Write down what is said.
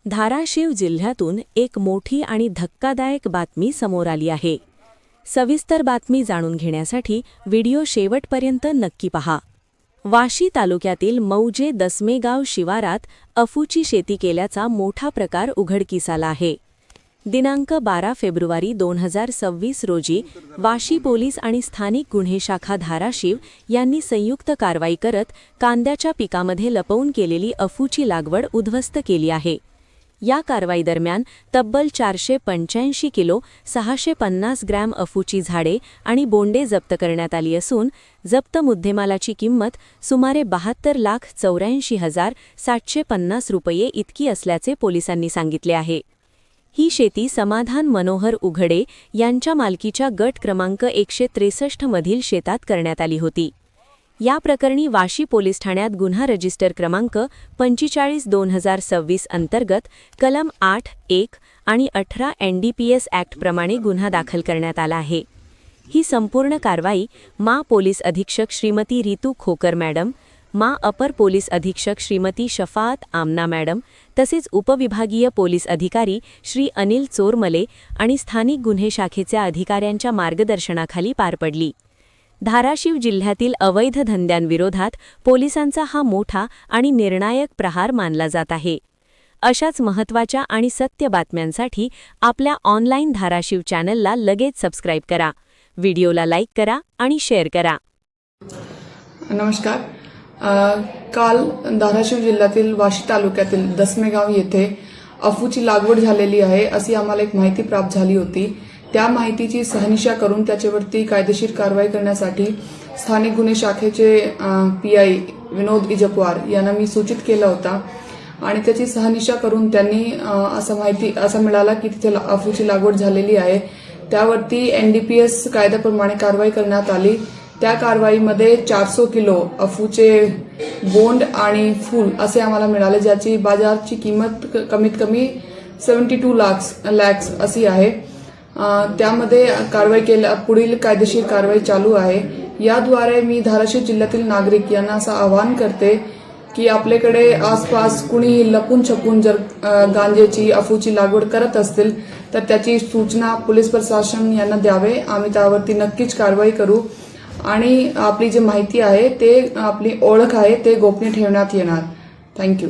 धाराशिव जिल्ह्यातून एक मोठी आणि धक्कादायक बातमी समोर आली आहे। सविस्तर बातमी जाणून घेण्यासाठी व्हिडिओ शेवटपर्यंत नक्की पहा। वाशी तालुक्यातील मौजे दसमेगाव शिवारात अफूची शेती केल्याचा मोठा प्रकार उघडकीस आला आहे। दिनांक 12 फेब्रुवारी 2026 रोजी वाशी पोलीस आणि स्थानिक गुन्हे शाखा धाराशिव यांनी संयुक्त कारवाई करत कांद्याच्या पिकामध्ये लपवून केलेली अफूची लागवड उद्ध्वस्त केली आहे। या कारवाई दरम्यान तब्बल 485 किलो 650 ग्रॅम अफूची झाडे आणि बोंडे जप्त करण्यात आली असून जप्त मुद्देमालाची किंमत सुमारे 72,84,750 रुपये इतकी असल्याचे पोलिसांनी सांगितले आहे। ही शेती समाधान मनोहर उघडे यांच्या मालकीच्या गट क्रमांक 163 मधील शेतात करण्यात आली होती। या प्रकरणी वाशी पोलीस ठाण्यात गुन्हा रजिस्टर क्रमांक 45/2026 अंतर्गत कलम 8(1) आणि 18 NDPS ॲक्ट प्रमाणे गुन्हा दाखल करण्यात आला आहे। ही संपूर्ण कारवाई मा पोलीस अधीक्षक श्रीमती रितू खोकर मॅडम, मा अपर पोलीस अधीक्षक श्रीमती शफाअत आमना मॅडम तसेच उपविभागीय पोलीस अधिकारी श्री अनिल चोरमले आणि स्थानिक गुन्हे शाखेच्या अधिकाऱ्यांच्या मार्गदर्शनाखाली पार पडली। धाराशिव जिल्ह्यातील अवैध धंद्यांविरोधात पोलिसांचा हा मोठा आणि निर्णायक प्रहार मानला जात आहे। अशाच महत्त्वाच्या आणि सत्य बातम्यांसाठी आपल्या ऑनलाईन धाराशिव चॅनलला लगेच सबस्क्राईब करा, व्हिडिओला लाईक करा आणि शेअर करा। नमस्कार। काल धाराशिव जिल्ह्यातील वाशी तालुक्यातील दसमेगाव येथे अफूची लागवड झालेली आहे अशी आम्हाला एक माहिती प्राप्त झाली होती। त्या माहितीची शहानिशा करून त्याच्यावरती कायदेशीर कारवाई करण्यासाठी स्थानिक गुन्हे शाखेचे PI विनोद इजपवार यांना मी सूचित केला होता आणि त्याची शहानिशा करून त्यांनी असं मिळाला की तिथे अफूची लागवड झालेली आहे। त्यावरती NDPS कायद्याप्रमाणे कारवाई करण्यात आली। त्या कारवाईमध्ये 400 किलो अफूचे बोंड आणि फूल असे आम्हाला मिळाले, ज्याची बाजारची किंमत कमीत कमी 72 लाख अशी आहे। त्यामध्ये कारवाई पुढील कायदेशीर कारवाई चालू आहे। याद्वारे मी धाराशिव जिल्ह्यातील नागरिक यांना असं आवाहन करते की आपल्याकडे आसपास कुणी लपून छपून जर गांजेची अफूची लागवड करत असतील तर त्याची सूचना पोलीस प्रशासन यांना द्यावे। आम्ही त्यावरती नक्कीच कारवाई करू आणि आपली जी माहिती आहे ते आपली ओळख आहे ते गोपनीय ठेवण्यात येणार। थँक्यू।